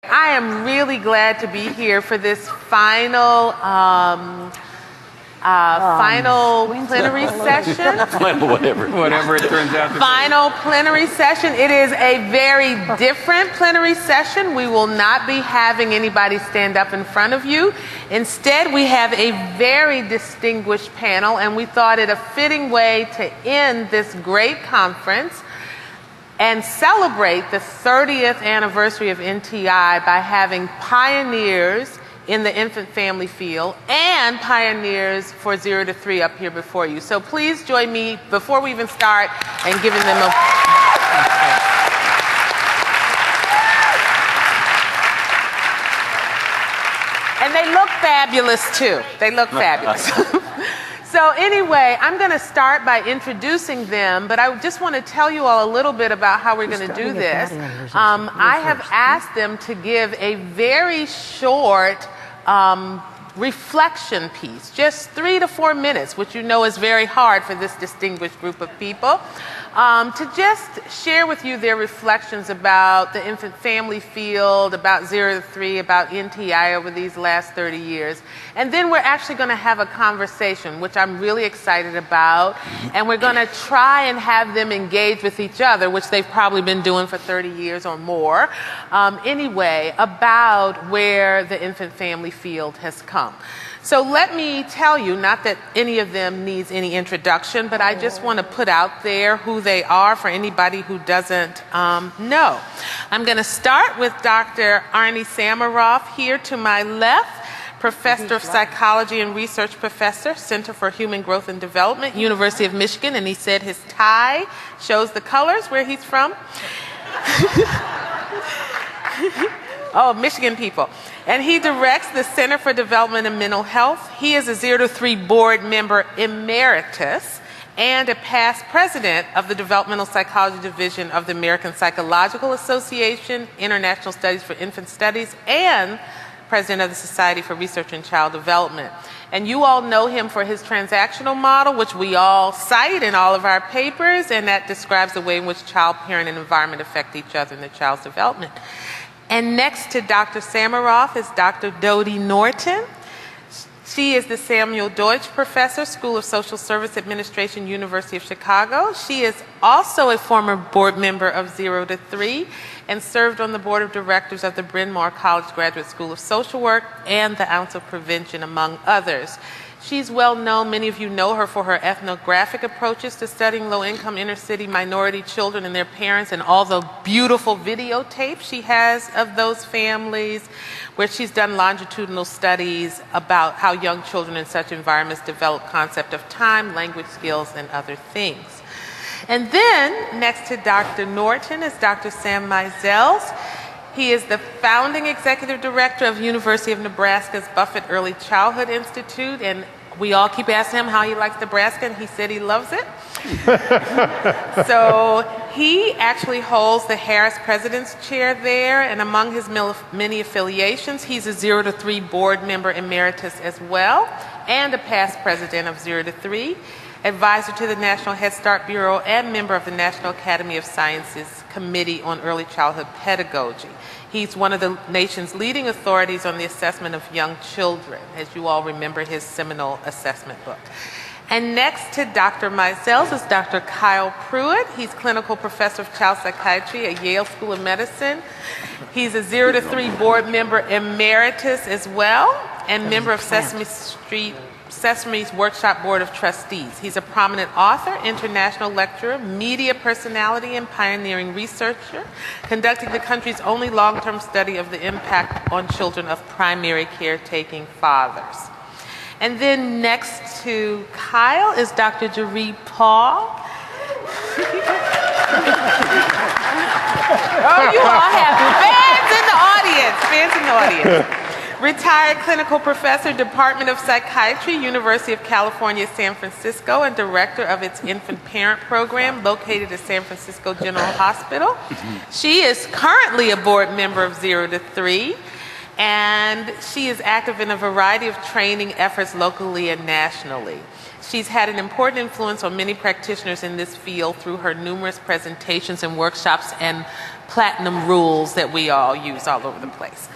I am really glad to be here for this final plenary session. Whatever it turns out to be. Final plenary session. It is a very different plenary session. We will not be having anybody stand up in front of you. Instead, we have a very distinguished panel, and we thought it a fitting way to end this great conference and celebrate the 30th anniversary of NTI by having pioneers in the infant family field and pioneers for 0 to 3 up here before you. So please join me before we even start and giving them a... And they look fabulous too. They look fabulous. So anyway, I'm going to start by introducing them, but I just want to tell you all a little bit about how we're going to do this. I have asked them to give a very short reflection piece, just 3 to 4 minutes, which you know is very hard for this distinguished group of people, to just share with you their reflections about the infant family field, about 0 to 3, about NTI over these last 30 years. And then we're actually going to have a conversation, which I'm really excited about, and we're going to try and have them engage with each other, which they've probably been doing for 30 years or more, anyway, about where the infant family field has come. So let me tell you, not that any of them needs any introduction, but I just want to put out there who they are for anybody who doesn't know. I'm going to start with Dr. Arnie Sameroff here to my left, Professor of Psychology and Research Professor, Center for Human Growth and Development, University of Michigan, and he said his tie shows the colors where he's from. Oh, Michigan people. And he directs the Center for Development and Mental Health. He is a 0 to 3 board member emeritus and a past president of the Developmental Psychology Division of the American Psychological Association, International Studies for Infant Studies, and president of the Society for Research in Child Development. And you all know him for his transactional model, which we all cite in all of our papers, and that describes the way in which child, parent, and environment affect each other in the child's development. And next to Dr. Sameroff is Dr. Dodie Norton. She is the Samuel Deutsch Professor, School of Social Service Administration, University of Chicago. She is also a former board member of 0 to 3 and served on the board of directors of the Bryn Mawr College Graduate School of Social Work and the Ounce of Prevention, among others. She's well known, many of you know her for her ethnographic approaches to studying low-income inner-city minority children and their parents, and all the beautiful videotapes she has of those families, where she's done longitudinal studies about how young children in such environments develop concept of time, language skills, and other things. And then, next to Dr. Norton is Dr. Sam Meisels. He is the founding executive director of University of Nebraska's Buffett Early Childhood Institute, and we all keep asking him how he likes Nebraska, and he said he loves it. So he actually holds the Harris President's Chair there, and among his many affiliations, he's a 0 to 3 board member emeritus as well, and a past president of 0 to 3. Advisor to the National Head Start Bureau and member of the National Academy of Sciences Committee on Early Childhood Pedagogy. He's one of the nation's leading authorities on the assessment of young children, as you all remember his seminal assessment book. And next to Dr. Meisels is Dr. Kyle Pruett. He's clinical professor of child psychiatry at Yale School of Medicine. He's a 0 to 3 board member emeritus as well, and member of Sesame's Workshop Board of Trustees. He's a prominent author, international lecturer, media personality, and pioneering researcher, conducting the country's only long-term study of the impact on children of primary caretaking fathers. And then next to Kyle is Dr. Jeree Pawl. Oh, you all have fans in the audience. Retired clinical professor, Department of Psychiatry, University of California, San Francisco, and director of its infant parent program located at San Francisco General Hospital. She is currently a board member of 0 to 3, and she is active in a variety of training efforts locally and nationally. She's had an important influence on many practitioners in this field through her numerous presentations and workshops and platinum rules that we all use all over the place.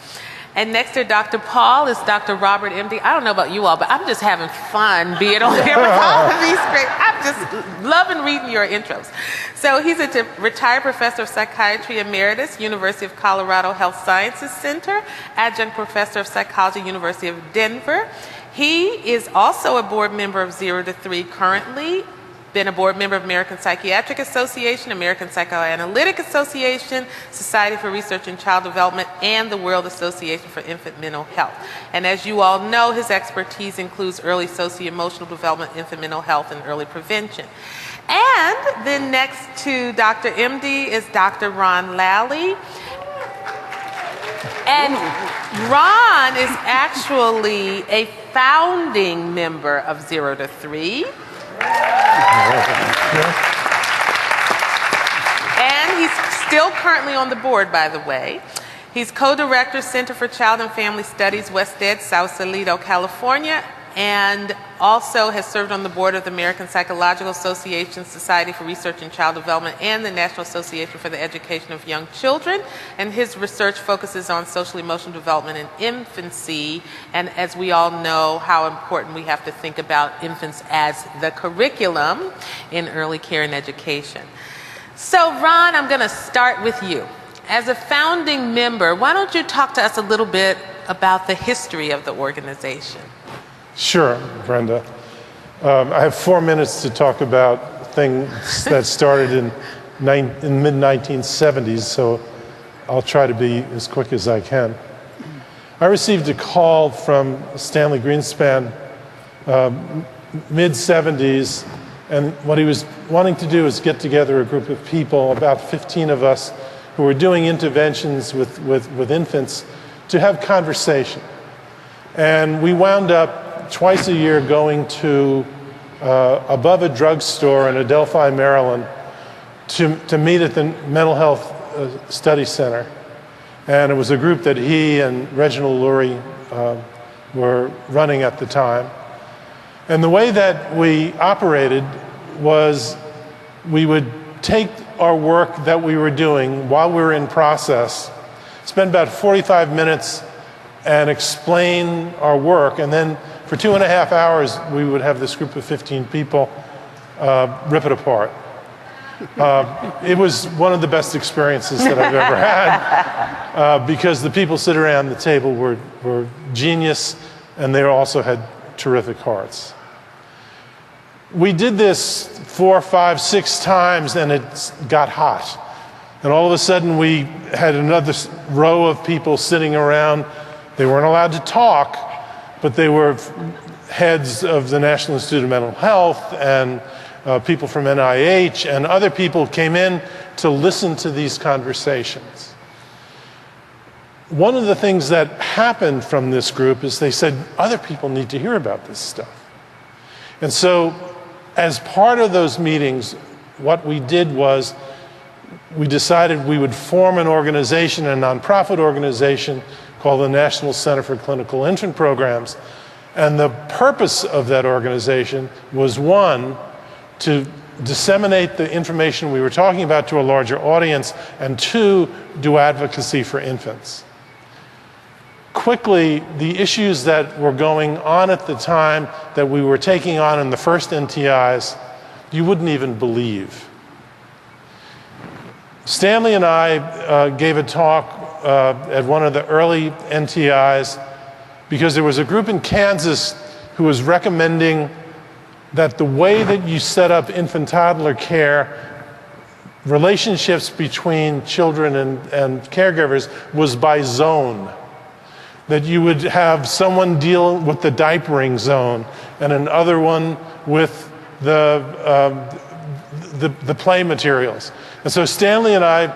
And next to Dr. Pawl is Dr. Robert, MD. I don't know about you all, but I'm just having fun being on here with all of these great. I'm just loving reading your intros. So he's a retired professor of psychiatry emeritus, University of Colorado Health Sciences Center, adjunct professor of psychology, University of Denver. He is also a board member of 0 to 3 currently, been a board member of American Psychiatric Association, American Psychoanalytic Association, Society for Research in Child Development, and the World Association for Infant Mental Health. And as you all know, his expertise includes early socio-emotional development, infant mental health, and early prevention. And then next to Dr. MD is Dr. Ron Lally. And Ron is actually a founding member of 0 to 3. And he's still currently on the board, by the way. He's co-director, Center for Child and Family Studies, West Ed, Sausalito, California, and also has served on the board of the American Psychological Association, Society for Research in Child Development, and the National Association for the Education of Young Children. And his research focuses on social emotional development in infancy. And as we all know, how important we have to think about infants as the curriculum in early care and education. So Ron, I'm going to start with you. As a founding member, why don't you talk to us a little bit about the history of the organization? Sure, Brenda. I have 4 minutes to talk about things that started in mid-1970s, so I'll try to be as quick as I can. I received a call from Stanley Greenspan mid-70s, and what he was wanting to do is get together a group of people, about 15 of us, who were doing interventions with infants to have conversation. And we wound up twice a year going to above a drugstore in Adelphi, Maryland, to meet at the Mental Health Study Center. And it was a group that he and Reginald Lurie were running at the time. And the way that we operated was we would take our work that we were doing while we were in process, spend about 45 minutes and explain our work, and then for 2.5 hours, we would have this group of 15 people rip it apart. It was one of the best experiences that I've ever had because the people sitting around the table were genius, and they also had terrific hearts. We did this 4, 5, 6 times, and it got hot. And all of a sudden, we had another row of people sitting around. They weren't allowed to talk, but they were heads of the National Institute of Mental Health and people from NIH, and other people came in to listen to these conversations. One of the things that happened from this group is they said, other people need to hear about this stuff. And so as part of those meetings, what we did was we decided we would form an organization, a nonprofit organization called the National Center for Clinical Infant Programs. And the purpose of that organization was, 1, to disseminate the information we were talking about to a larger audience, and 2, do advocacy for infants. Quickly, the issues that were going on at the time that we were taking on in the first NTIs, you wouldn't even believe. Stanley and I gave a talk at one of the early NTIs because there was a group in Kansas who was recommending that the way that you set up infant-toddler care, relationships between children and caregivers was by zone. That you would have someone deal with the diapering zone and another one with the play materials. And so Stanley and I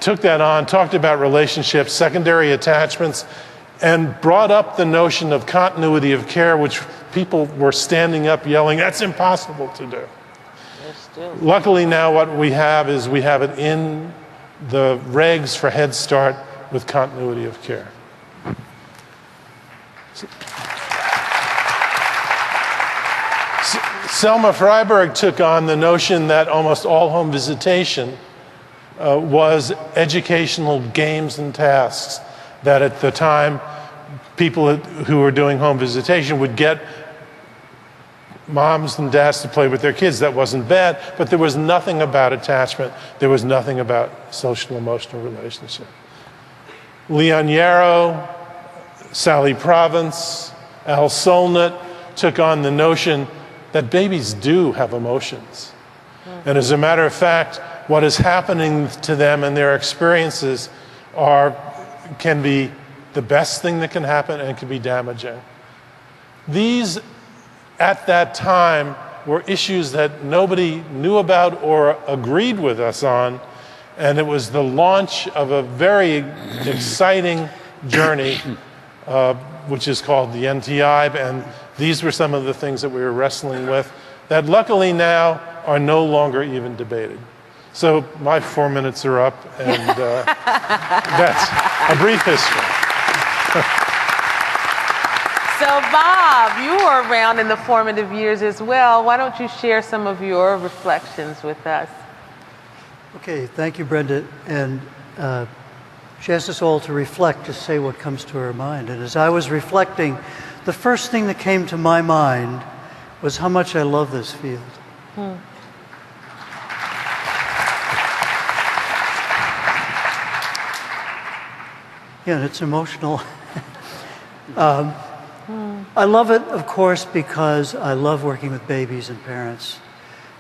took that on, talked about relationships, secondary attachments, and brought up the notion of continuity of care, which people were standing up yelling, that's impossible to do. Luckily now what we have is we have it in the regs for Head Start with continuity of care. Selma Freiberg took on the notion that almost all home visitation was educational games and tasks that at the time people who were doing home visitation would get moms and dads to play with their kids. That wasn't bad, but there was nothing about attachment. There was nothing about social emotional relationship. Leon Yarrow, Sally Provence, Al Solnit took on the notion that babies do have emotions. And as a matter of fact, what is happening to them and their experiences can be the best thing that can happen and can be damaging. These, at that time, were issues that nobody knew about or agreed with us on, and it was the launch of a very exciting journey, which is called the NTI, and these were some of the things that we were wrestling with that luckily now are no longer even debated. So my 4 minutes are up, and that's a brief history. So Bob, you were around in the formative years as well. Why don't you share some of your reflections with us? Okay, thank you, Brenda. And she asked us all to reflect, to say what comes to our mind. And as I was reflecting, the first thing that came to my mind was how much I love this field. Yeah, and it's emotional. I love it, of course, because I love working with babies and parents.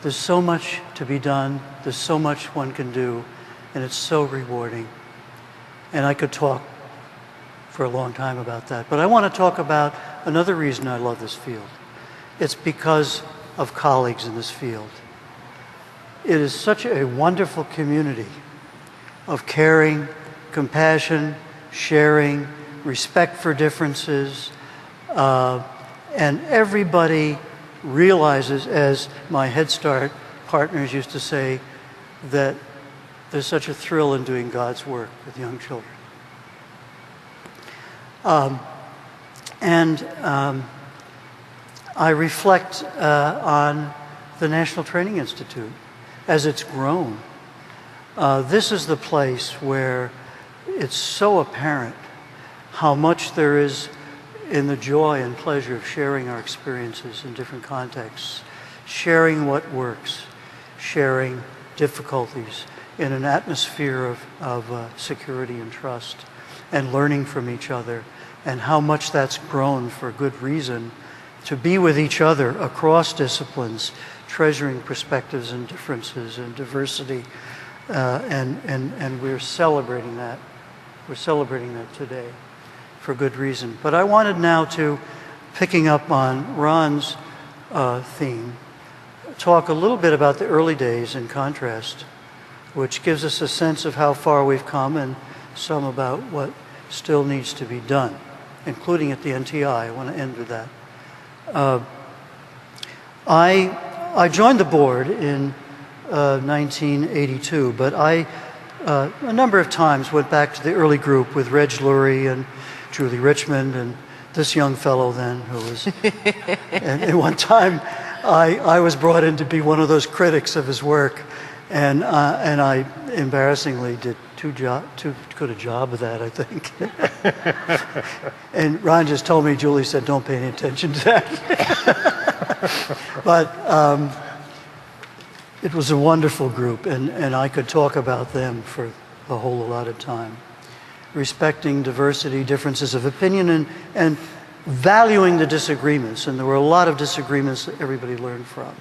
There's so much to be done. There's so much one can do, and it's so rewarding. And I could talk for a long time about that. But I want to talk about another reason I love this field. It's because of colleagues in this field. It is such a wonderful community of caring, compassion, sharing, respect for differences, and everybody realizes, as my Head Start partners used to say, that there's such a thrill in doing God's work with young children. I reflect on the National Training Institute as it's grown. This is the place where it's so apparent how much there is in the joy and pleasure of sharing our experiences in different contexts, sharing what works, sharing difficulties in an atmosphere of security and trust, and learning from each other, and how much that's grown for good reason, to be with each other across disciplines, treasuring perspectives and differences and diversity, and we're celebrating that. We're celebrating that today for good reason. But I wanted now to, picking up on Ron's theme, talk a little bit about the early days in contrast, which gives us a sense of how far we've come and some about what still needs to be done, including at the NTI. I want to end with that. I joined the board in 1982, but I a number of times went back to the early group with Reg Lurie and Julie Richmond and this young fellow then who was, and one time I was brought in to be one of those critics of his work, and I embarrassingly did too good a job of that, I think. And Ron just told me, Julie said, don't pay any attention to that. But it was a wonderful group, and I could talk about them for a whole lot of time. Respecting diversity, differences of opinion, and valuing the disagreements. And there were a lot of disagreements that everybody learned from.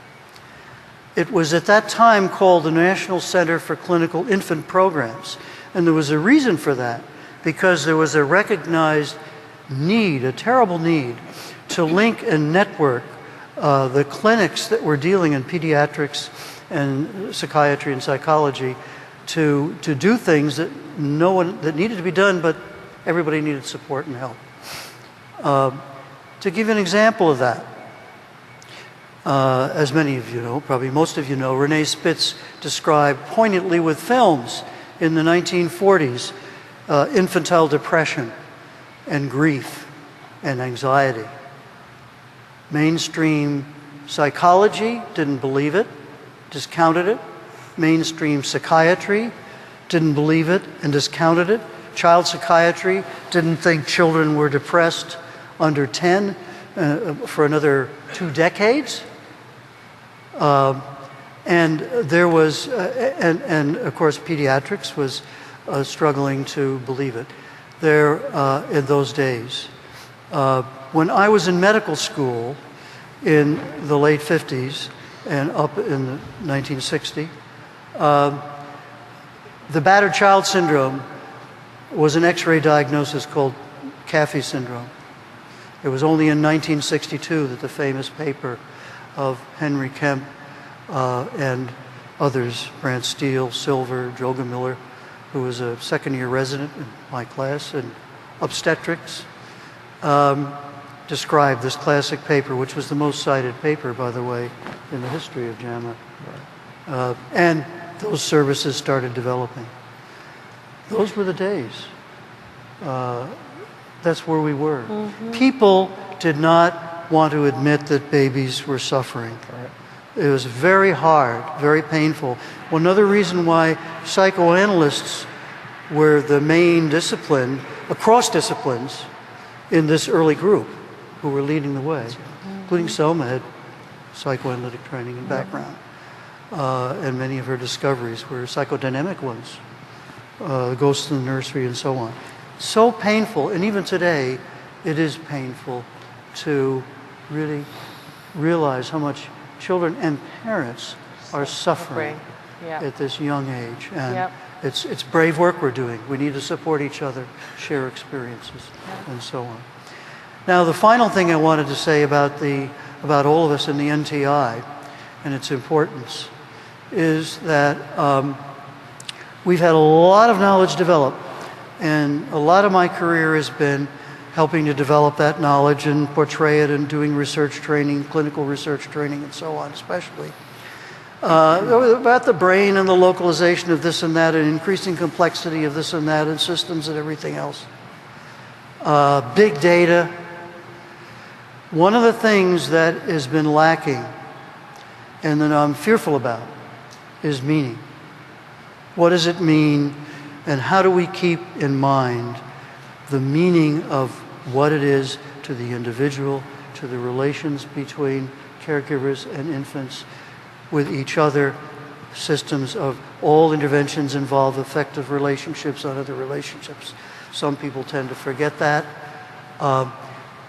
It was at that time called the National Center for Clinical Infant Programs. And there was a reason for that, because there was a recognized need, a terrible need, to link and network the clinics that were dealing in pediatrics and psychiatry and psychology to do things that that needed to be done, but everybody needed support and help. To give you an example of that, as many of you know, probably most of you know, Renee Spitz described poignantly with films in the 1940s infantile depression and grief and anxiety. Mainstream psychology didn't believe it, discounted it. Mainstream psychiatry didn't believe it and discounted it. Child psychiatry didn't think children were depressed under 10 for another 2 decades. And there was, and of course pediatrics was struggling to believe it there in those days. When I was in medical school in the late 50s and up in the 1960, the battered child syndrome was an X-ray diagnosis called Caffey syndrome. It was only in 1962 that the famous paper of Henry Kemp and others, Brant Steele, Silver, Joga Miller, who was a second-year resident in my class in obstetrics, described this classic paper, which was the most cited paper, by the way, in the history of JAMA. And those services started developing. Those were the days. That's where we were. People did not want to admit that babies were suffering. It was very hard, very painful. Well, another reason why psychoanalysts were the main discipline, across disciplines, in this early group who were leading the way, including Selma had psychoanalytic training and background. And many of her discoveries were psychodynamic ones, Ghosts in the Nursery and so on. So painful, and even today, it is painful to really realize how much children and parents are suffering at this young age. And it's brave work we're doing. We need to support each other, share experiences, and so on. Now, the final thing I wanted to say about all of us in the NTI and its importance is that we've had a lot of knowledge develop, and a lot of my career has been helping to develop that knowledge and portray it and doing research training, clinical research training, and so on, especially. About the brain and the localization of this and that and increasing complexity of this and that and systems and everything else. Big data. One of the things that has been lacking and that I'm fearful about is meaning. What does it mean, and how do we keep in mind the meaning of what it is to the individual, to the relations between caregivers and infants, with each other, systems of all interventions involve effective relationships on other relationships. Some people tend to forget that.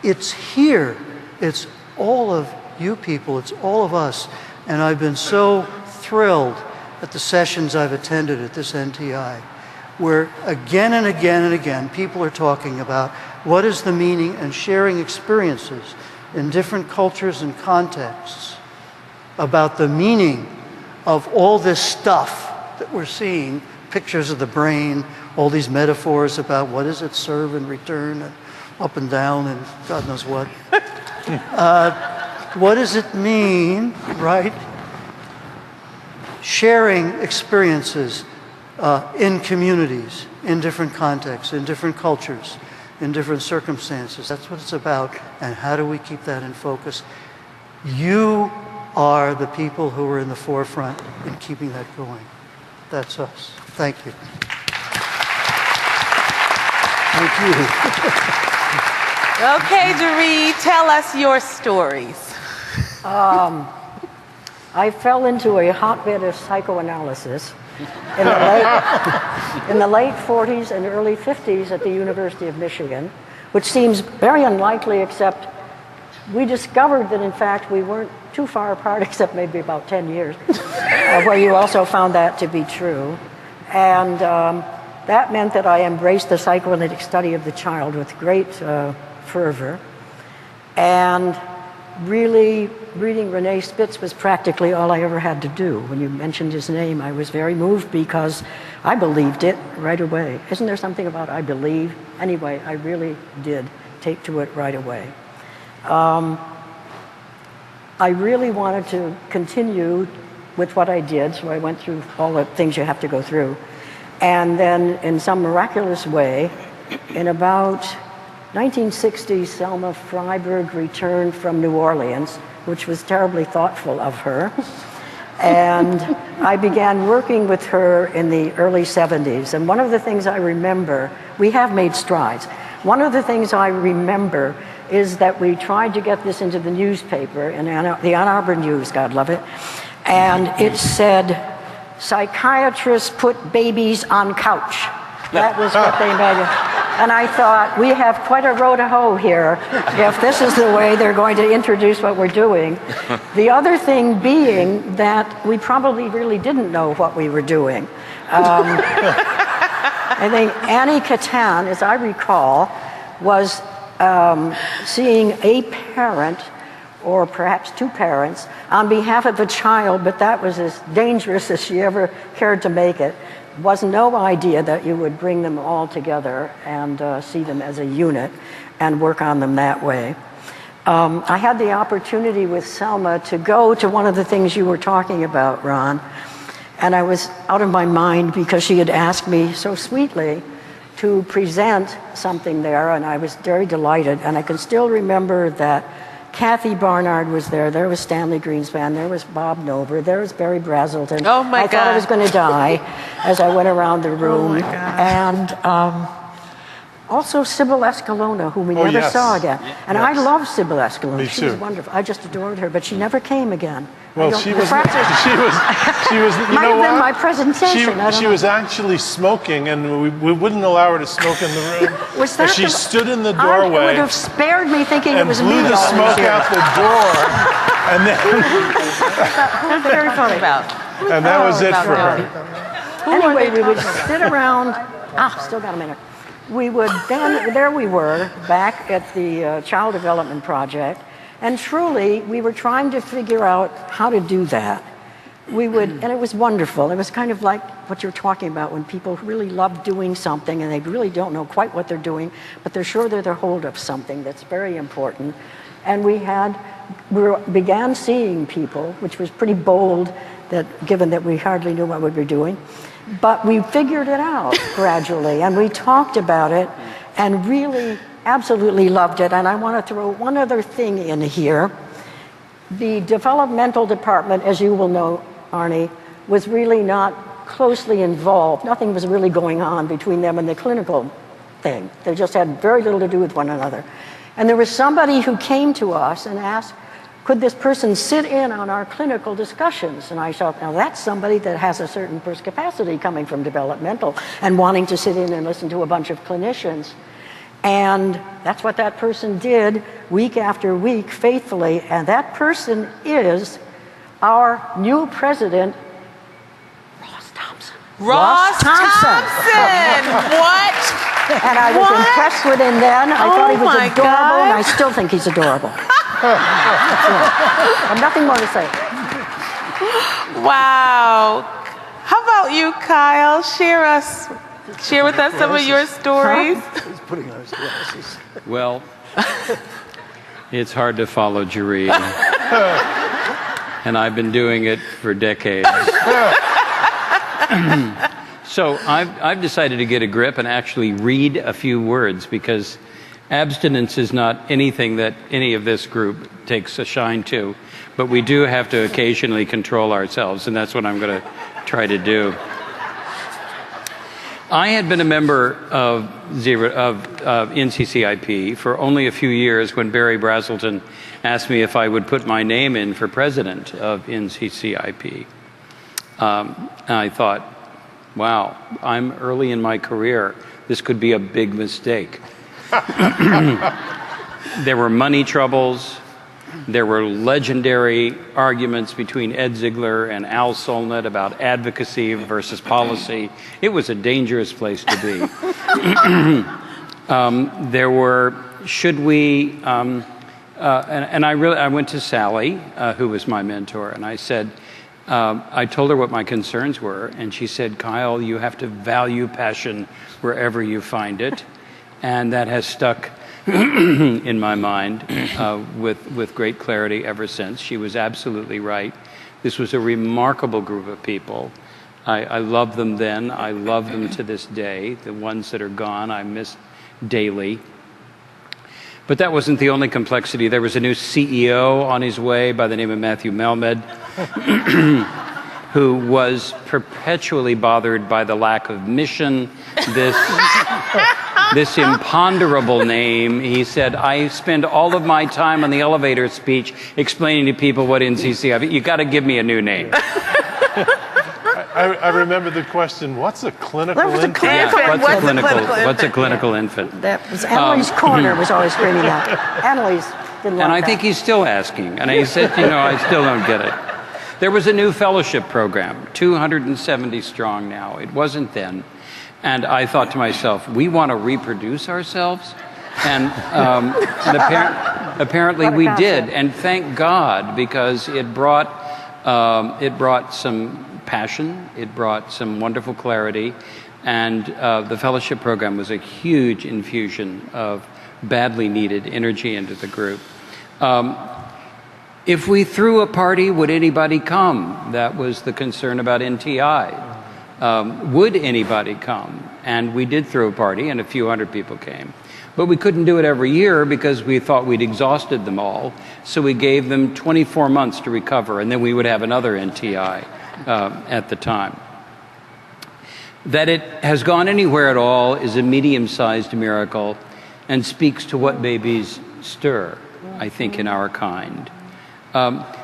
It's here. It's all of you people. It's all of us. And I've been so thrilled at the sessions I've attended at this NTI, where again and again and again, people are talking about what is the meaning and sharing experiences in different cultures and contexts about the meaning of all this stuff that we're seeing, pictures of the brain, all these metaphors about what does it serve and return and up and down and God knows what. What does it mean, right? Sharing experiences in communities, in different contexts, in different cultures, in different circumstances. That's what it's about. And how do we keep that in focus? You are the people who are in the forefront in keeping that going. That's us. Thank you. Thank you. Okay, Jeree, tell us your stories. I fell into a hotbed of psychoanalysis in the late 40s and early 50s at the University of Michigan, which seems very unlikely, except we discovered that in fact we weren't too far apart, except maybe about 10 years, where you also found that to be true. And that meant that I embraced the psychoanalytic study of the child with great fervor. And really, reading René Spitz was practically all I ever had to do. When you mentioned his name, I was very moved because I believed it right away. Isn't there something about I believe? Anyway, I really did take to it right away. I really wanted to continue with what I did, so I went through all the things you have to go through. And then, in some miraculous way, in about 1960, Selma Freiberg returned from New Orleans, which was terribly thoughtful of her. And I began working with her in the early 70s. And one of the things I remember, we have made strides. One of the things I remember is that we tried to get this into the newspaper, in the Ann Arbor News, God love it. And it said, psychiatrists put babies on couch. That was what they made it. And I thought, we have quite a row to hoe here if this is the way they're going to introduce what we're doing. The other thing being that we probably really didn't know what we were doing. I think Annie Catan, as I recall, was seeing a parent, or perhaps two parents, on behalf of a child, but that was as dangerous as she ever cared to make it. Was no idea that you would bring them all together and see them as a unit and work on them that way. I had the opportunity with Selma to go to one of the things you were talking about, Ron, and I was out of my mind because she had asked me so sweetly to present something there, and I was very delighted. And I can still remember that Kathy Barnard was there. There was Stanley Greenspan. There was Bob Nover. There was Barry Brazelton. Oh my God! I thought I was going to die as I went around the room. Oh my God! And also Sybil Escalona, whom we never saw again. And I love Sybil Escalona. Me She too. was wonderful. I just adored her, but she never came again. Well, she was. You might know have been what? my presentation. I don't She know. was actually smoking, and we wouldn't allow her to smoke in the room. Was that she the- stood in the I doorway would have spared me thinking it and was blew me the all these smoke years. out the door, and then Very funny about. and that was it for her. Anyway, we would sit around. Still got a minute. We would then, there we were, back at the Child Development Project, and truly, we were trying to figure out how to do that. We would, and it was wonderful. It was kind of like what you're talking about, when people really love doing something and they really don't know quite what they're doing, but they're sure they're hold of something that's very important. And we began seeing people, which was pretty bold, that given that we hardly knew what we were doing. But we figured it out gradually, and we talked about it, and really absolutely loved it. And I want to throw one other thing in here. The developmental department, as you will know, Arnie, was really not closely involved. Nothing was really going on between them and the clinical thing. They just had very little to do with one another. And there was somebody who came to us and asked, could this person sit in on our clinical discussions? And I thought, now that's somebody that has a certain burst capacity coming from developmental and wanting to sit in and listen to a bunch of clinicians. And that's what that person did week after week faithfully. And that person is our new president, Ross Thompson. Ross Thompson. What? And I was impressed with him then. I thought he was my adorable, and God. I still think he's adorable. I have nothing more to say. Wow. How about you, Kyle? Share with us some of your stories. He's putting on his glasses. Well, it's hard to follow Jeree. And I've been doing it for decades. So I've decided to get a grip and actually read a few words, because abstinence is not anything that any of this group takes a shine to. But we do have to occasionally control ourselves, and that's what I'm going to try to do. I had been a member of NCCIP for only a few years when Barry Brazelton asked me if I would put my name in for president of NCCIP. And I thought, wow, I'm early in my career. This could be a big mistake. There were money troubles. There were legendary arguments between Ed Ziegler and Al Solnit about advocacy versus policy. It was a dangerous place to be. There were, should we, and I went to Sally, who was my mentor, and I said, I told her what my concerns were, and she said, Kyle, you have to value passion wherever you find it. And that has stuck in my mind with great clarity ever since. She was absolutely right. This was a remarkable group of people. I loved them then. I love them to this day. The ones that are gone, I miss daily. But that wasn't the only complexity. There was a new CEO on his way by the name of Matthew Melmed. who was perpetually bothered by the lack of mission, this imponderable name. He said, I spend all of my time on the elevator speech explaining to people what NCCI, you got to give me a new name. I remember the question, what's a clinical infant? What's a clinical infant? That was Annalise Corner was always screaming that. Annalise didn't like And I that. think he's still asking. And he said, I still don't get it. There was a new fellowship program, 270 strong now. It wasn't then. And I thought to myself, we want to reproduce ourselves? And apparently we did. And thank God, because it brought some passion, it brought some wonderful clarity, and the fellowship program was a huge infusion of badly needed energy into the group. If we threw a party, would anybody come? That was the concern about NTI. Would anybody come? And we did throw a party, and a few hundred people came. But we couldn't do it every year because we thought we'd exhausted them all. So we gave them 24 months to recover, and then we would have another NTI at the time. That it has gone anywhere at all is a medium-sized miracle and speaks to what babies stir, I think, in our kind.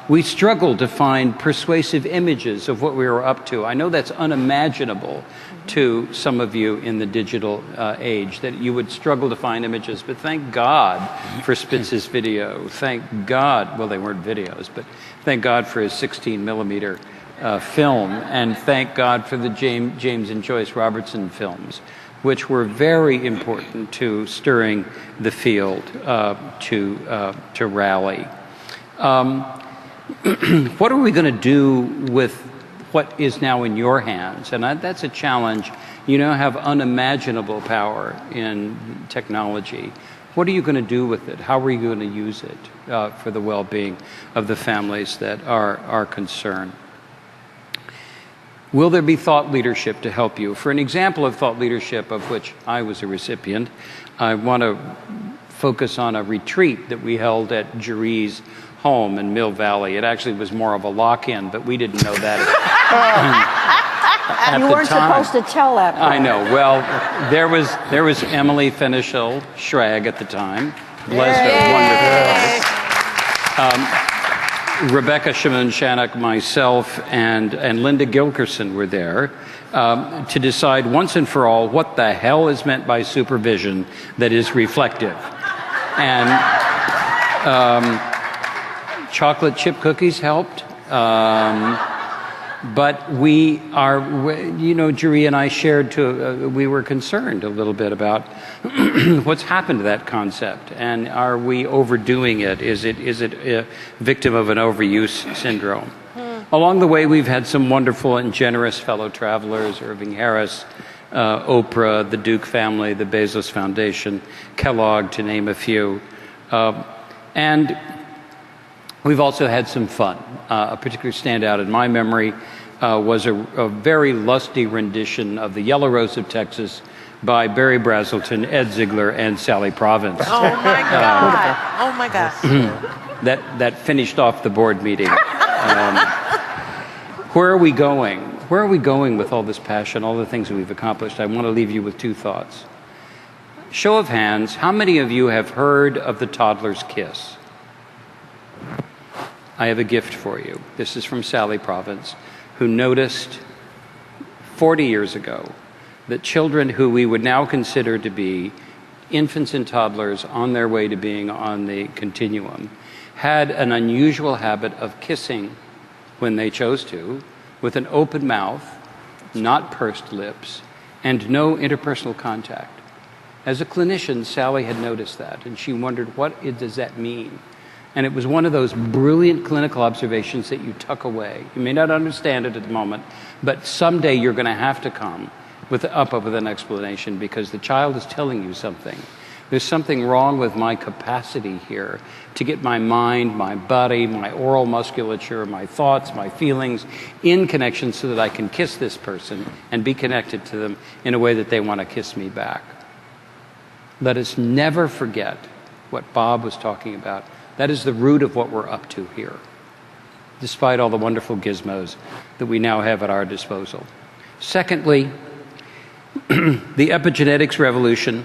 We struggle to find persuasive images of what we were up to. I know that's unimaginable to some of you in the digital age, that you would struggle to find images, but thank God for Spitz's video. Thank God, well, they weren't videos, but thank God for his 16 millimeter film, and thank God for the James and Joyce Robertson films, which were very important to stirring the field to rally. What are we going to do with what is now in your hands? And that's a challenge. You now have unimaginable power in technology. What are you going to do with it? How are you going to use it for the well-being of the families that are concerned? Will there be thought leadership to help you? For an example of thought leadership of which I was a recipient, I want to focus on a retreat that we held at Jeree's home in Mill Valley. It actually was more of a lock-in, but we didn't know that at you the weren't time. supposed to tell that part. I know. Well, there was Emily Finichel Schrag at the time. Bless her, wonderful. Rebecca Shimon Shannock, myself, and Linda Gilkerson were there to decide once and for all what the hell is meant by supervision that is reflective. And chocolate chip cookies helped. But we are, Jeree and I shared we were concerned a little bit about what's happened to that concept, and are we overdoing it? Is it a victim of an overuse syndrome? Along the way, we've had some wonderful and generous fellow travelers, Irving Harris, Oprah, the Duke family, the Bezos Foundation, Kellogg, to name a few. And we've also had some fun. A particular standout in my memory was a very lusty rendition of The Yellow Rose of Texas by Barry Brazelton, Ed Ziegler, and Sally Provence. Oh my God. Oh my God. That finished off the board meeting. Where are we going? Where are we going with all this passion, all the things that we've accomplished? I want to leave you with two thoughts. Show of hands, how many of you have heard of the toddler's kiss? I have a gift for you. This is from Sally Provence, who noticed 40 years ago that children who we would now consider to be infants and toddlers on their way to being on the continuum had an unusual habit of kissing when they chose to, with an open mouth, not pursed lips, and no interpersonal contact. As a clinician, Sally had noticed that, and she wondered, what does that mean? And it was one of those brilliant clinical observations that you tuck away. You may not understand it at the moment, but someday you're going to have to come up with an explanation, because the child is telling you something. There's something wrong with my capacity here to get my mind, my body, my oral musculature, my thoughts, my feelings in connection so that I can kiss this person and be connected to them in a way that they want to kiss me back. Let us never forget what Bob was talking about. That is the root of what we're up to here. despite all the wonderful gizmos that we now have at our disposal. Secondly, the epigenetics revolution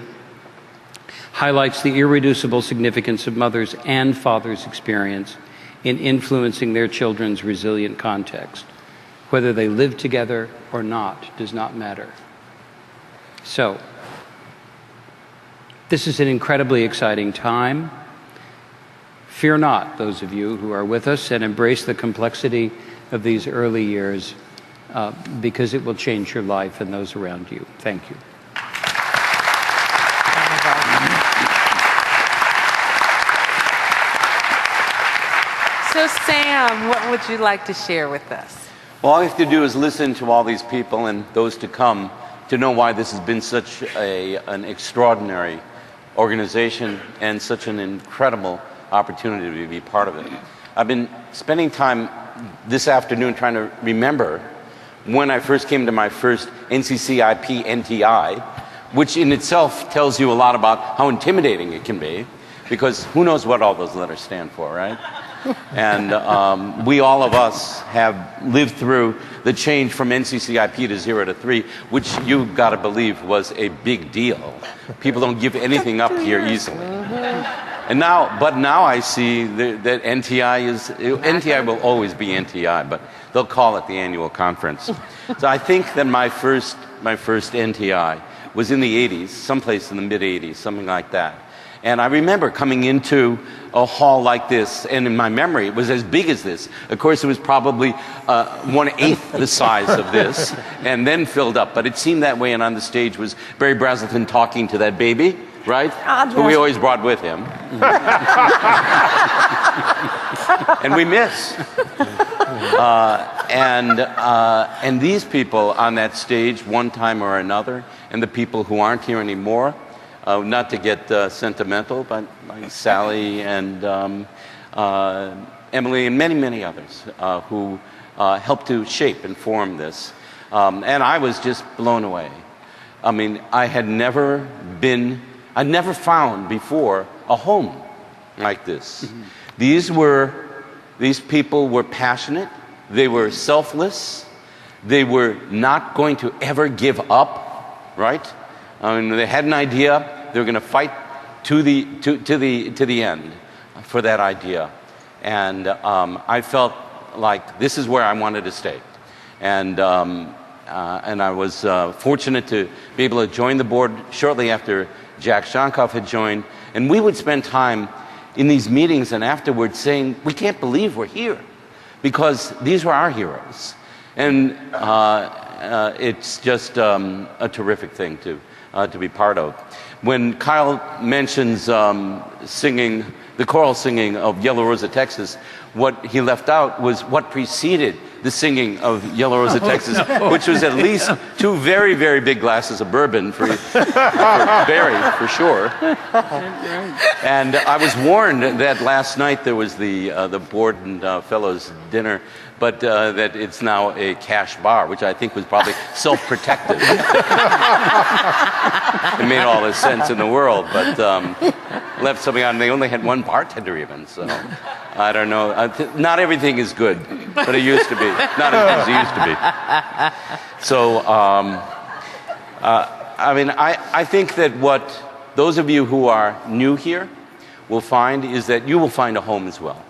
highlights the irreducible significance of mothers' and fathers' experience in influencing their children's resilient context. Whether they live together or not does not matter. So, this is an incredibly exciting time. Fear not, those of you who are with us, and embrace the complexity of these early years, because it will change your life and those around you. Thank you. So, Sam, what would you like to share with us? Well, all you have to do is listen to all these people and those to come to know why this has been such an extraordinary organization and such an incredible opportunity to be part of it. I've been spending time this afternoon trying to remember when I first came to my first NCCIP NTI, which in itself tells you a lot about how intimidating it can be, because who knows what all those letters stand for, right? And we, all of us, have lived through the change from NCCIP to 0 to 3, which you've got to believe was a big deal. People don't give anything up here easily. And now I see that NTI will always be NTI, but they'll call it the annual conference. So I think that my first NTI was in the 80s, someplace in the mid 80s, something like that. And I remember coming into a hall like this, and in my memory, it was as big as this. Of course, it was probably 1/8 the size of this, and then filled up. But it seemed that way, and on the stage was Barry Brazelton talking to that baby, right? Who we always brought with him. And we miss. And these people on that stage, one time or another, and the people who aren't here anymore, not to get sentimental, but like Sally and Emily and many, many others who helped to shape and form this. And I was just blown away. I mean, I'd never found before a home like this. Mm-hmm. These people were passionate, they were selfless, they were not going to ever give up, right? I mean, they had an idea. They were going to fight to the end for that idea, and I felt like this is where I wanted to stay, and I was fortunate to be able to join the board shortly after Jack Shonkoff had joined, and we would spend time in these meetings and afterwards saying, we can't believe we're here, because these were our heroes, and it's just a terrific thing to be part of. When Kyle mentions singing, the choral singing of Yellow Rosa, Texas, what he left out was what preceded the singing of Yellow Rosa, Texas, which was at least 2 very, very big glasses of bourbon for Barry, for sure. And I was warned that last night there was the board and fellows dinner, but that it's now a cash bar, which I think was probably self-protective. It made all the sense in the world, but left something out, and they only had one bartender even, so I don't know. Not everything is good, but it used to be. Not as good as it used to be. So, I mean, I think that what those of you who are new here will find is that you will find a home as well.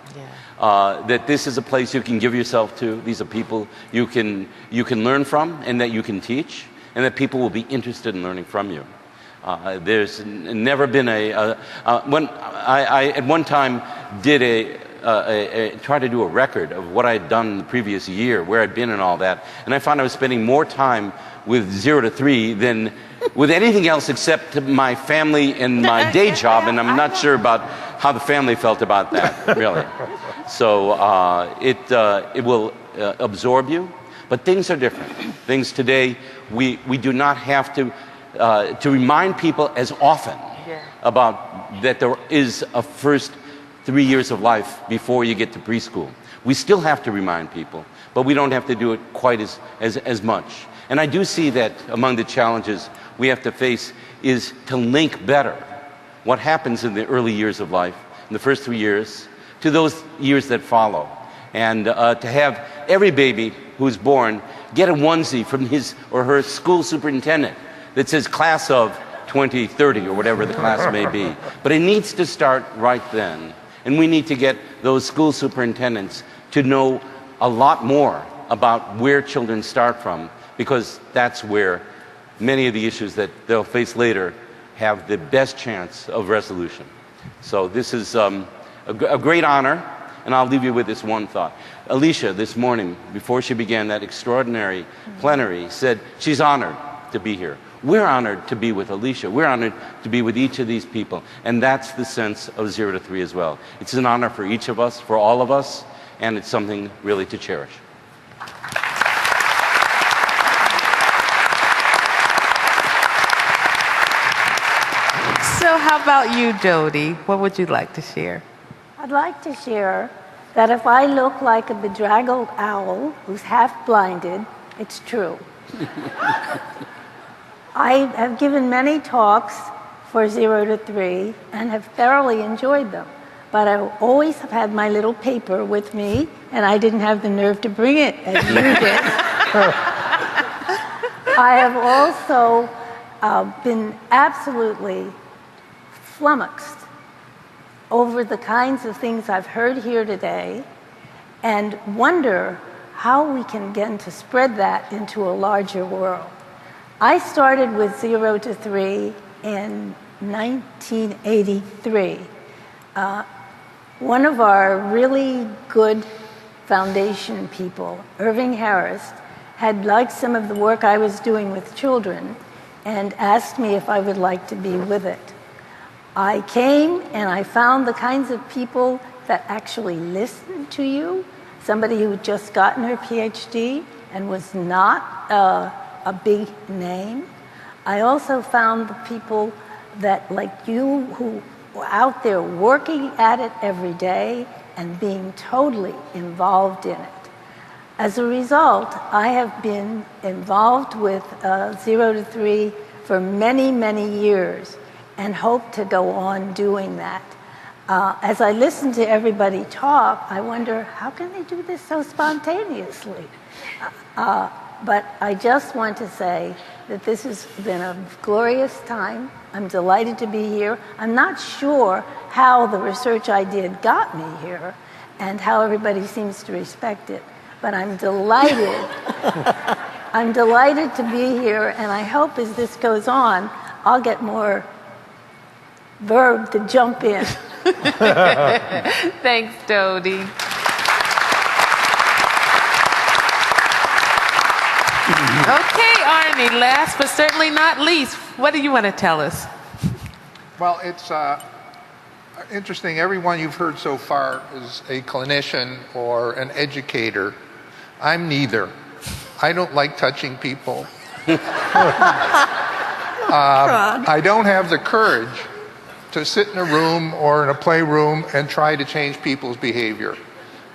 That this is a place you can give yourself to. These are people you can learn from and that you can teach, and that people will be interested in learning from you. There's never been when I at one time did try to do a record of what I had done the previous year, where I'd been and all that, and I found I was spending more time with 0 to 3 than with anything else except my family and my day job, and I'm not sure about how the family felt about that, really. So it will absorb you, but things are different. Things today, we do not have to remind people as often about that there is a first 3 years of life before you get to preschool. We still have to remind people, but we don't have to do it quite as much. And I do see that among the challenges we have to face is to link better what happens in the early years of life, in the first 3 years, to those years that follow. And to have every baby who's born get a onesie from his or her school superintendent that says class of 2030 or whatever the class may be. But it needs to start right then. And we need to get those school superintendents to know a lot more about where children start from, because that's where many of the issues that they'll face later have the best chance of resolution. So this is a great honor, and I'll leave you with this one thought. Alicia, this morning, before she began that extraordinary plenary, said she's honored to be here. We're honored to be with Alicia. We're honored to be with each of these people. And that's the sense of 0 to 3 as well. It's an honor for each of us, for all of us, and it's something really to cherish. So how about you, Dodi? What would you like to share? I'd like to share that if I look like a bedraggled owl who's half blinded, it's true. I have given many talks for 0 to 3 and have thoroughly enjoyed them. But I always have had my little paper with me, and I didn't have the nerve to bring it as you did. I have also been absolutely flummoxed over the kinds of things I've heard here today and wonder how we can begin to spread that into a larger world. I started with 0 to 3 in 1983. One of our really good foundation people, Irving Harris, had liked some of the work I was doing with children and asked me if I would like to be with it. I came and I found the kinds of people that actually listened to you, somebody who had just gotten her PhD and was not a big name. I also found the people that, like you, who were out there working at it every day and being totally involved in it. As a result, I have been involved with 0 to 3 for many, many years and hope to go on doing that. As I listen to everybody talk, I wonder, how can they do this so spontaneously? But I just want to say that this has been a glorious time. I'm delighted to be here. I'm not sure how the research I did got me here and how everybody seems to respect it, but I'm delighted. I'm delighted to be here, and I hope as this goes on, I'll get more verb to jump in. Thanks, Dodi. Okay, Arnie, last but certainly not least, what do you want to tell us? Well, it's interesting. Everyone you've heard so far is a clinician or an educator. I'm neither. I don't like touching people. I don't have the courage to sit in a room or in a playroom and try to change people's behavior.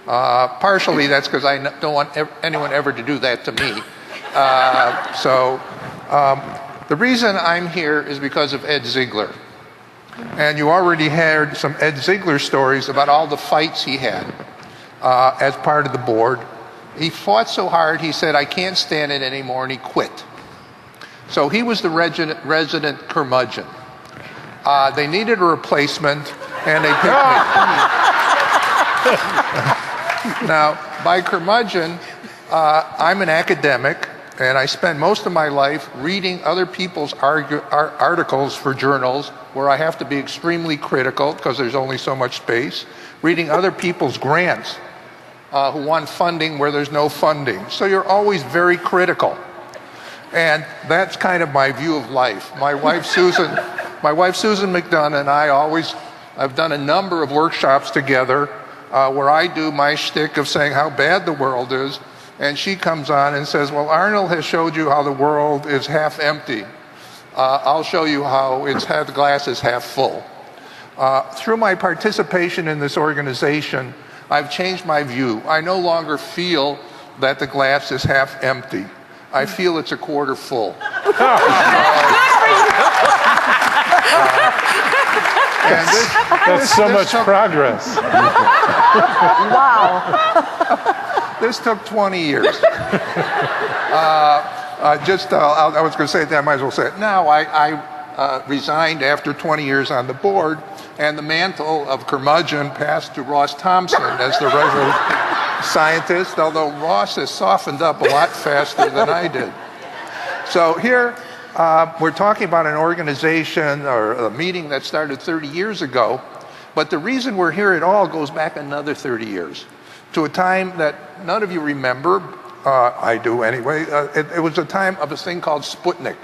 Partially that's because I don't want anyone ever to do that to me. The reason I'm here is because of Ed Ziegler. And you already heard some Ed Ziegler stories about all the fights he had as part of the board. He fought so hard, he said, I can't stand it anymore, and he quit. So he was the resident curmudgeon. They needed a replacement, and they picked me. Now, by curmudgeon, I'm an academic, and I spend most of my life reading other people's articles for journals where I have to be extremely critical because there's only so much space, reading other people's grants who want funding where there's no funding. So you're always very critical. And that's kind of my view of life. My wife Susan McDonough and I've done a number of workshops together where I do my shtick of saying how bad the world is, and she comes on and says, well, Arnold has showed you how the world is half empty. I'll show you how the glass is half full. Through my participation in this organization, I've changed my view. I no longer feel that the glass is half empty. I feel it's a quarter full. And That's so much progress. Wow. this took 20 years. I was going to say it then, I might as well say it now. I resigned after 20 years on the board, and the mantle of curmudgeon passed to Ross Thompson as the resident scientist, although Ross has softened up a lot faster than I did. So here, we're talking about an organization or a meeting that started 30 years ago, but the reason we're here at all goes back another 30 years to a time that none of you remember. I do anyway. It was a time of a thing called Sputnik.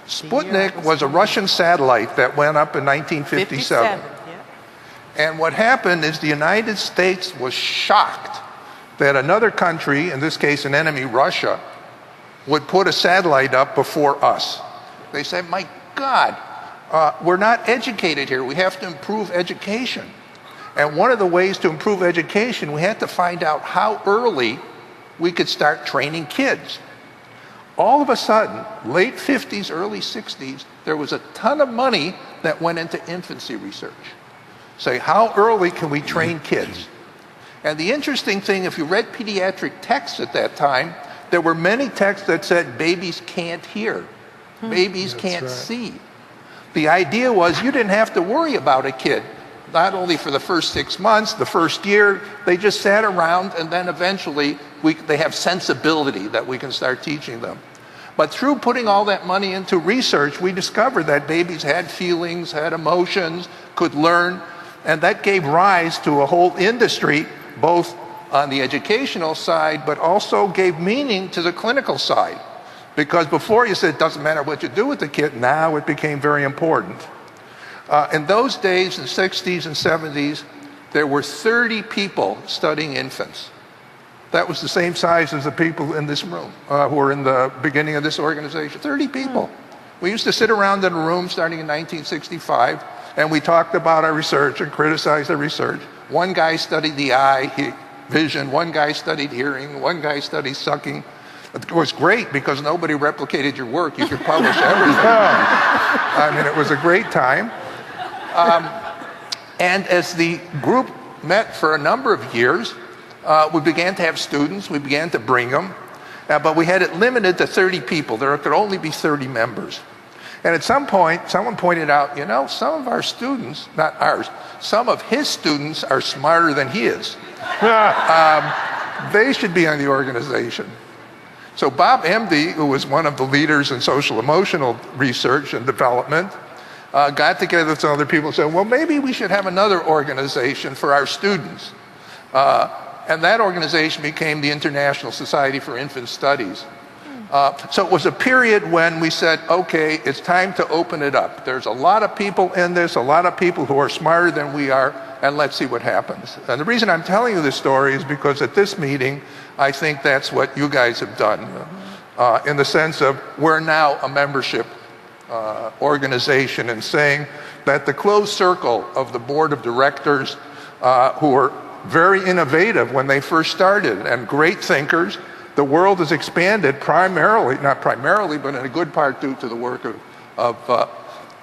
Sputnik was a Russian satellite that went up in 1957. And what happened is the United States was shocked that another country, in this case an enemy, Russia, would put a satellite up before us. They said, my God, we're not educated here. We have to improve education. And one of the ways to improve education, we had to find out how early we could start training kids. All of a sudden, late 50s, early 60s, there was a ton of money that went into infancy research. Say, how early can we train kids? And the interesting thing, if you read pediatric texts at that time, there were many texts that said babies can't hear, babies can't see. The idea was you didn't have to worry about a kid, not only for the first 6 months, the first year, they just sat around, and then eventually they have sensibility that we can start teaching them. But through putting all that money into research, we discovered that babies had feelings, had emotions, could learn, and that gave rise to a whole industry, both on the educational side, but also gave meaning to the clinical side. Because before you said it doesn't matter what you do with the kid, now it became very important. In those days, in the 60s and 70s, there were 30 people studying infants. That was the same size as the people in this room who were in the beginning of this organization. 30 people. We used to sit around in a room starting in 1965, and we talked about our research and criticized the research. One guy studied the eye, vision. One guy studied hearing. One guy studied sucking. It was great because nobody replicated your work. You could publish everything. I mean, it was a great time. And as the group met for a number of years, we began to have students. We began to bring them. But we had it limited to 30 people. There could only be 30 members. And at some point, someone pointed out, you know, some of our students, not ours, some of his students are smarter than he is. They should be on the organization. So Bob Emdy, who was one of the leaders in social emotional research and development, got together with some other people and said, well, maybe we should have another organization for our students. And that organization became the International Society for Infant Studies. So it was a period when we said, okay, it's time to open it up. There's a lot of people in this, a lot of people who are smarter than we are, and let's see what happens. And the reason I'm telling you this story is because at this meeting, I think that's what you guys have done, in the sense of we're now a membership organization, and saying that the closed circle of the board of directors, who were very innovative when they first started and great thinkers, the world has expanded primarily, not primarily, but in a good part due to the work of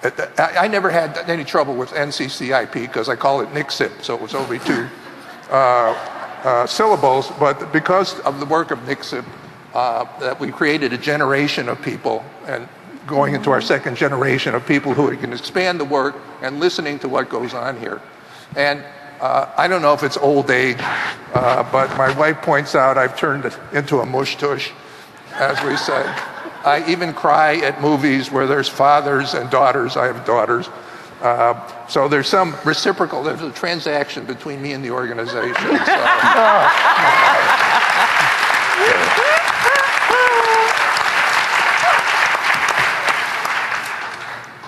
I never had any trouble with NCCIP because I call it NCCIP, so it was only 2 syllables, but because of the work of NCCIP, that we created a generation of people, and going into our second generation of people who can expand the work and listening to what goes on here. And I don't know if it's old age, but my wife points out I've turned it into a mush tush, as we say. I even cry at movies where there's fathers and daughters. I have daughters. So there's some reciprocal, there's a transaction between me and the organization. So.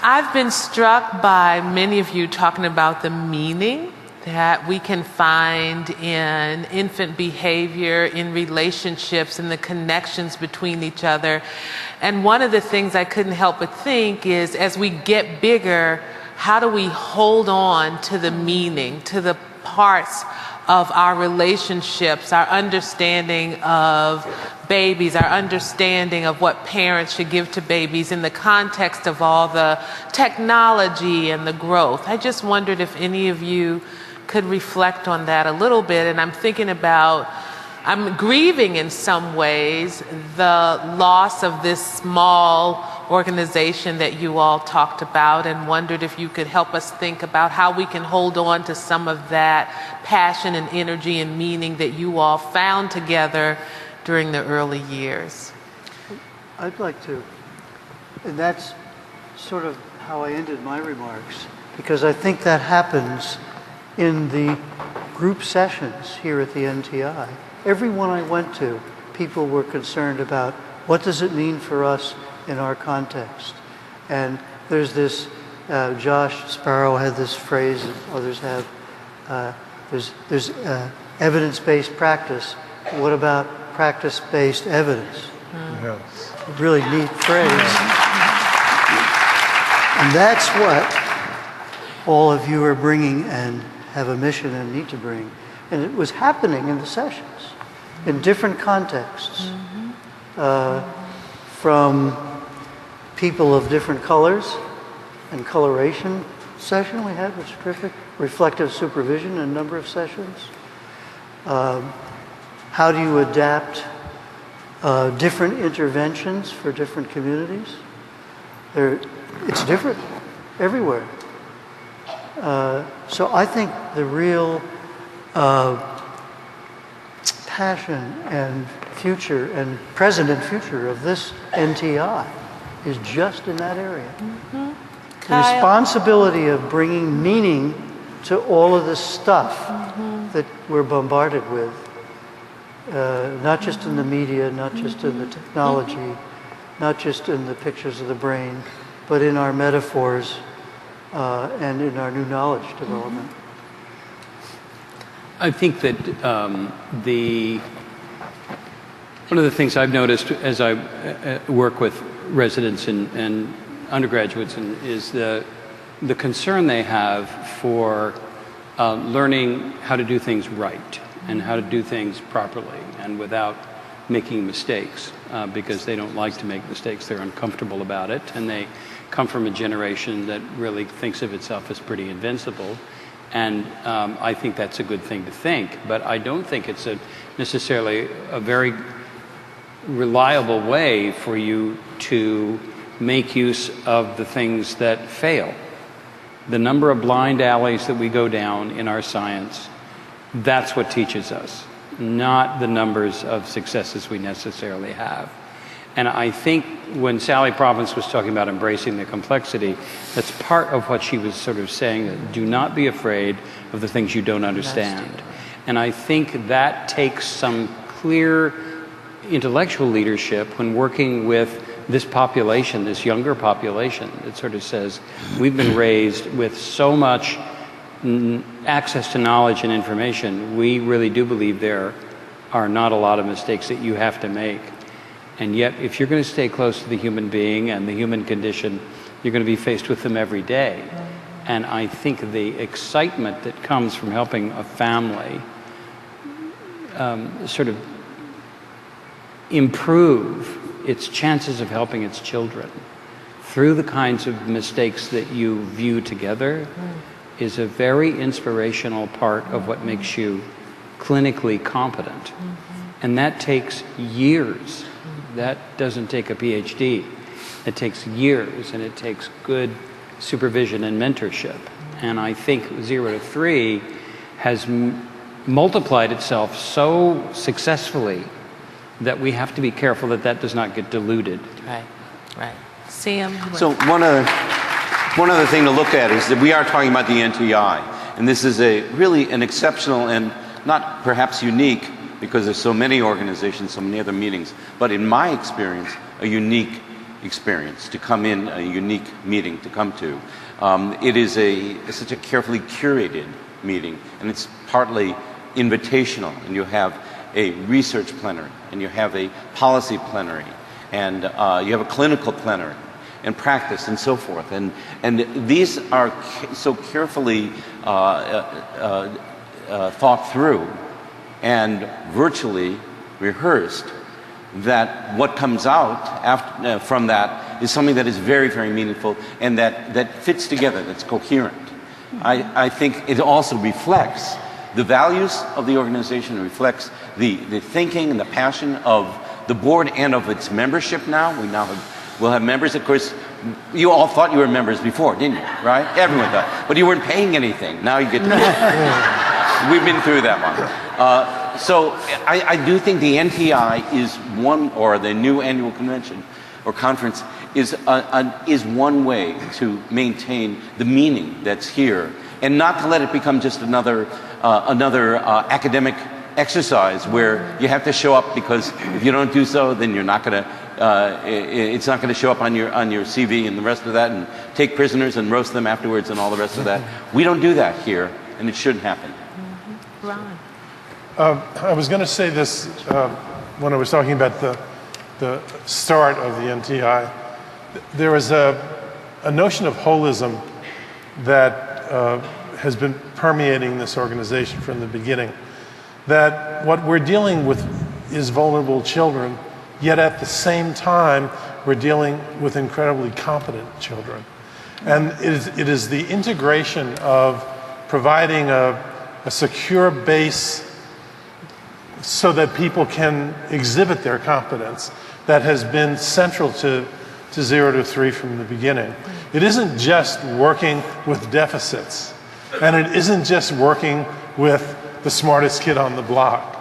I've been struck by many of you talking about the meaning that we can find in infant behavior, in relationships, and the connections between each other. And one of the things I couldn't help but think is, as we get bigger, how do we hold on to the meaning, to the parts of our relationships, our understanding of babies, our understanding of what parents should give to babies in the context of all the technology and the growth. I just wondered if any of you could reflect on that a little bit. And I'm thinking about, I'm grieving in some ways the loss of this small organization that you all talked about, and wondered if you could help us think about how we can hold on to some of that passion and energy and meaning that you all found together during the early years. I'd like to, and that's sort of how I ended my remarks, because I think that happens in the group sessions here at the NTI. Everyone I went to, people were concerned about what does it mean for us in our context. And there's this, Josh Sparrow had this phrase, and others have, there's evidence-based practice. What about practice-based evidence? Yes. A really neat phrase. And that's what all of you are bringing and have a mission and need to bring. And it was happening in the sessions, in different contexts, from people of different colors and coloration session we had, which is terrific. Reflective supervision, a number of sessions. How do you adapt different interventions for different communities? It's different everywhere. So I think the real passion and future and present and future of this NTI is just in that area. The responsibility of bringing meaning to all of this stuff that we're bombarded with, not just in the media, not just in the technology, not just in the pictures of the brain, but in our metaphors and in our new knowledge development. I think that one of the things I've noticed as I work with residents and undergraduates is the concern they have for learning how to do things right and how to do things properly and without making mistakes, because they don't like to make mistakes. They're uncomfortable about it, and they come from a generation that really thinks of itself as pretty invincible. And I think that's a good thing to think, but I don't think it's necessarily a very reliable way for you to make use of the things that fail. The number of blind alleys that we go down in our science, that's what teaches us, not the numbers of successes we necessarily have. And I think when Sally Province was talking about embracing the complexity, that's part of what she was sort of saying, that do not be afraid of the things you don't understand. And I think that takes some clear intellectual leadership when working with this population, this younger population, that sort of says, we've been raised with so much access to knowledge and information, we really do believe there are not a lot of mistakes that you have to make. And yet, if you're going to stay close to the human being and the human condition, you're going to be faced with them every day. And I think the excitement that comes from helping a family sort of improve its chances of helping its children through the kinds of mistakes that you view together is a very inspirational part of what makes you clinically competent. And that takes years. That doesn't take a PhD. It takes years, and it takes good supervision and mentorship. And I think 0 to 3 has multiplied itself so successfully that we have to be careful that that does not get diluted. Right, right. Sam? So one other thing to look at is that we are talking about the NTI, and this is really an exceptional and not perhaps unique, because there's so many organizations, so many other meetings, but in my experience, a unique experience to come in, a unique meeting to come to. It is such a carefully curated meeting, and it's partly invitational, and you have a research plenary, and you have a policy plenary, and you have a clinical plenary, and practice, and so forth. And these are so carefully thought through and virtually rehearsed, that what comes out after, from that is something that is very, very meaningful and that fits together, that's coherent. I think it also reflects the values of the organization, it reflects the thinking and the passion of the board and of its membership now. We'll have members, of course. You all thought you were members before, didn't you? Right? Everyone thought. But you weren't paying anything. Now you get to pay. We've been through that one. So I do think the NTI is one, or the new annual convention or conference is one way to maintain the meaning that's here, and not to let it become just another academic exercise where you have to show up, because if you don't do so, then you're not going to. It's not going to show up on your CV and the rest of that, and take prisoners and roast them afterwards and all the rest of that. We don't do that here, and it shouldn't happen. Ron. I was going to say this when I was talking about the start of the NTI. There is a notion of holism that has been permeating this organization from the beginning, that what we're dealing with is vulnerable children, yet at the same time we're dealing with incredibly competent children. And it is the integration of providing a secure base so that people can exhibit their competence that has been central to 0 to 3 from the beginning. It isn't just working with deficits, and it isn't just working with the smartest kid on the block.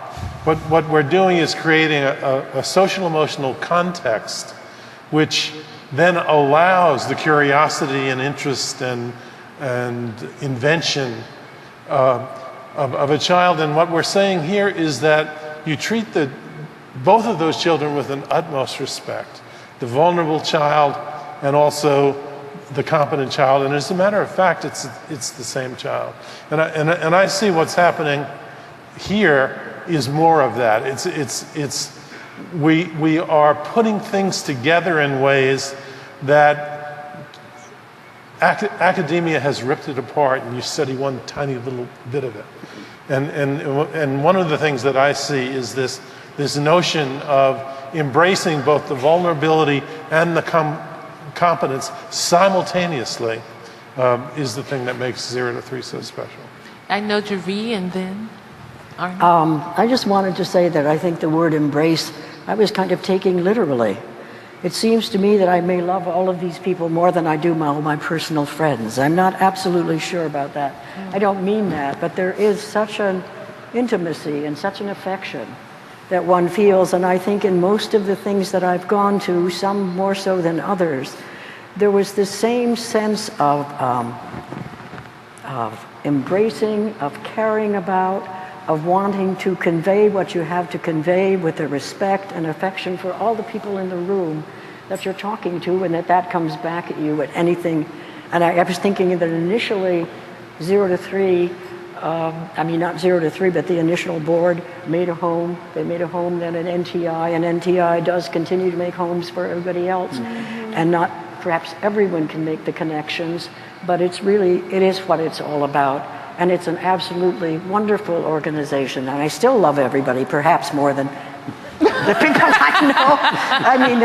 What we're doing is creating a social emotional context which then allows the curiosity and interest and invention of a child. And what we're saying here is that you treat both of those children with an utmost respect, the vulnerable child and also the competent child. And as a matter of fact, it's the same child. And I see what's happening here is more of that. We are putting things together in ways that academia has ripped it apart, and you study one tiny little bit of it. And one of the things that I see is this notion of embracing both the vulnerability and the competence simultaneously is the thing that makes 0 to 3 so special. I know Jeree, and then Arnie. I just wanted to say that I think the word embrace, I was kind of taking literally. It seems to me that I may love all of these people more than I do all my personal friends. I'm not absolutely sure about that. I don't mean that, but there is such an intimacy and such an affection that one feels, and I think in most of the things that I've gone to, some more so than others, there was the same sense of embracing, of caring about, of wanting to convey what you have to convey with the respect and affection for all the people in the room that you're talking to, and that comes back at you at anything. And I was thinking that initially 0 to 3, I mean not 0 to 3, but the initial board made a home. They made a home then at NTI, and NTI does continue to make homes for everybody else. And not perhaps everyone can make the connections, but it is what it's all about. And it's an absolutely wonderful organization. And I still love everybody, perhaps more than the people I know. I mean,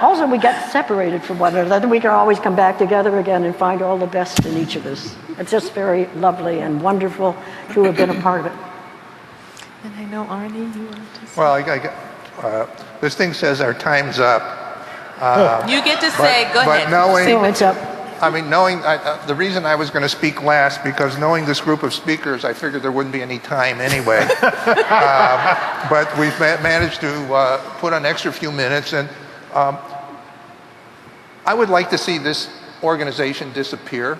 also we get separated from one another. We can always come back together again and find all the best in each of us. It's just very lovely and wonderful to have been a part of it. And I know, Arnie, you want to say? Well, this thing says our time's up. You get to say, go ahead. So it's up. I mean, the reason I was going to speak last, because knowing this group of speakers, I figured there wouldn't be any time anyway. But we've managed to put an extra few minutes, and I would like to see this organization disappear.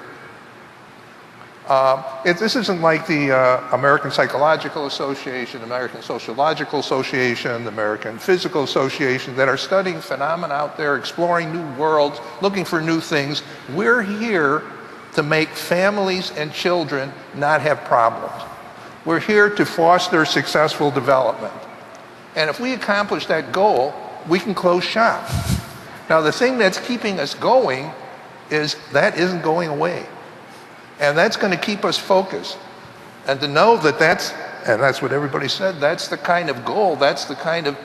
This isn't like the American Psychological Association, American Sociological Association, the American Physical Association that are studying phenomena out there, exploring new worlds, looking for new things. We're here to make families and children not have problems. We're here to foster successful development. And if we accomplish that goal, we can close shop. Now, the thing that's keeping us going is that isn't going away. And that's going to keep us focused. And to know that that's what everybody said, that's the kind of goal, that's the kind of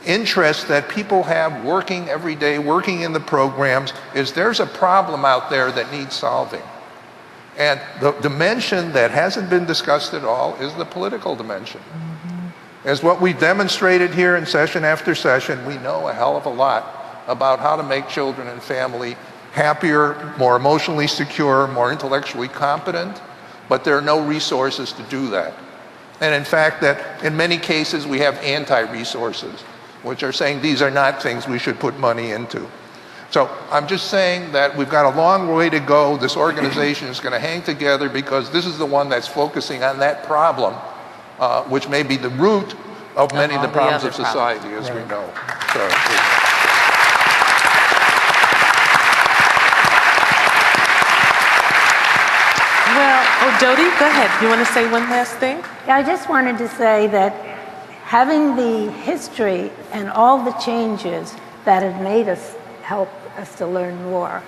interest that people have working every day, working in the programs, is there's a problem out there that needs solving. And the dimension that hasn't been discussed at all is the political dimension. As what we've demonstrated here in session after session, we know a hell of a lot about how to make children and family happier, more emotionally secure, more intellectually competent, but there are no resources to do that. And in fact, that in many cases we have anti-resources, which are saying these are not things we should put money into. So I'm just saying that we've got a long way to go. This organization is going to hang together because this is the one that's focusing on that problem, which may be the root of many of the problems of society, as we know. So, well, Dodi, go ahead. You want to say one last thing? Yeah, I just wanted to say that having the history and all the changes that have made us help us to learn more,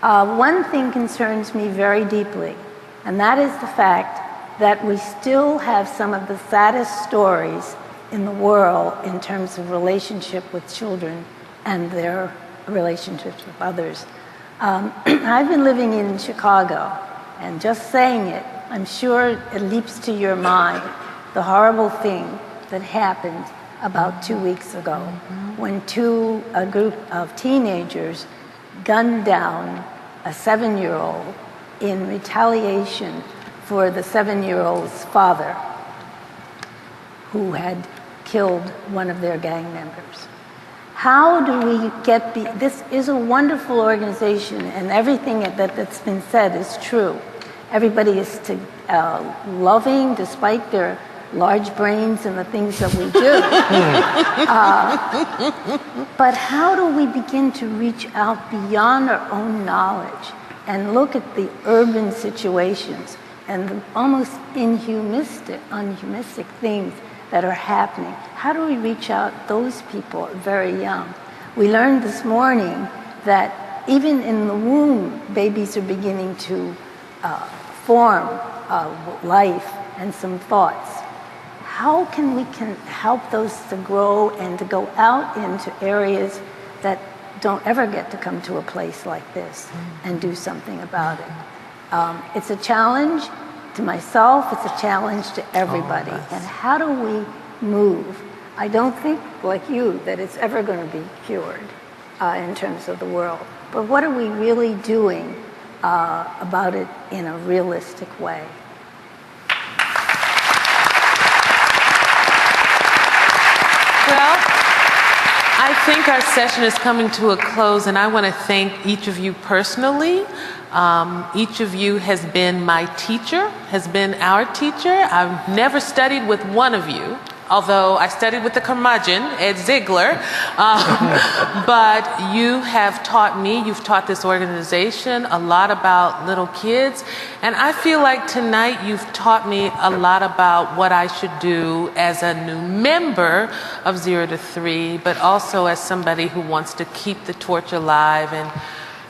one thing concerns me very deeply, and that is the fact that we still have some of the saddest stories in the world in terms of relationship with children and their relationships with others. I've been living in Chicago, and just saying it, I'm sure it leaps to your mind the horrible thing that happened about 2 weeks ago when a group of teenagers gunned down a 7-year-old in retaliation for the 7-year-old's father who had killed one of their gang members. How do we get this is a wonderful organization, and everything that's been said is true. Everybody is loving despite their large brains and the things that we do. But how do we begin to reach out beyond our own knowledge and look at the urban situations and the almost unhumanistic things that are happening? How do we reach out those people very young? We learned this morning that even in the womb, babies are beginning to form life and some thoughts. How can we help those to grow and to go out into areas that don't ever get to come to a place like this and do something about it? It's a challenge to myself, it's a challenge to everybody. And how do we move? I don't think, like you, that it's ever going to be cured in terms of the world. But what are we really doing about it in a realistic way? Well, I think our session is coming to a close, and I want to thank each of you personally. Each of you has been my teacher, has been our teacher. I've never studied with one of you, although I studied with the curmudgeon, Ed Ziegler. But you have taught me, you've taught this organization a lot about little kids. And I feel like tonight you've taught me a lot about what I should do as a new member of 0 to 3, but also as somebody who wants to keep the torch alive and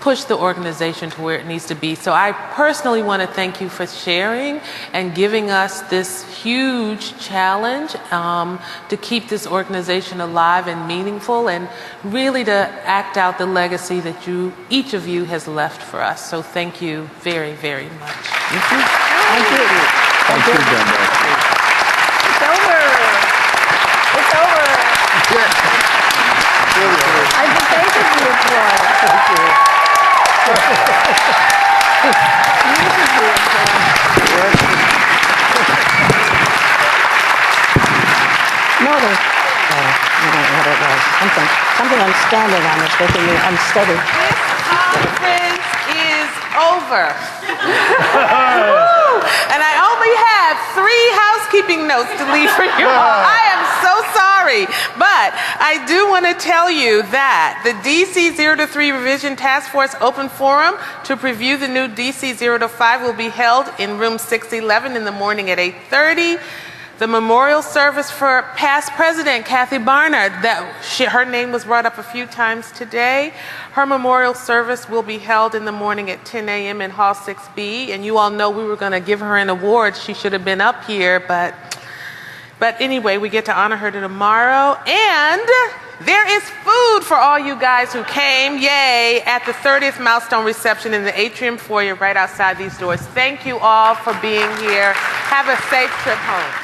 push the organization to where it needs to be. So I personally want to thank you for sharing and giving us this huge challenge to keep this organization alive and meaningful, and really to act out the legacy that each of you has left for us. So thank you very, very much. Thank you. Thank you, Brenda. It's over. It's over. I just thank you for the applause. Thank you. Something I'm standing on is making me unsteady. This conference is over. And I only have 3 housekeeping notes to leave for you all. I am so sorry. But I do want to tell you that the DC 0 to 3 Revision Task Force Open Forum to preview the new DC 0 to 5 will be held in room 611 in the morning at 8:30. The memorial service for past President Kathy Barnard, her name was brought up a few times today. Her memorial service will be held in the morning at 10 a.m. in Hall 6B. And you all know we were going to give her an award. She should have been up here, but anyway, we get to honor her tomorrow. And there is food for all you guys who came, yay, at the 30th milestone reception in the atrium foyer right outside these doors. Thank you all for being here. Have a safe trip home.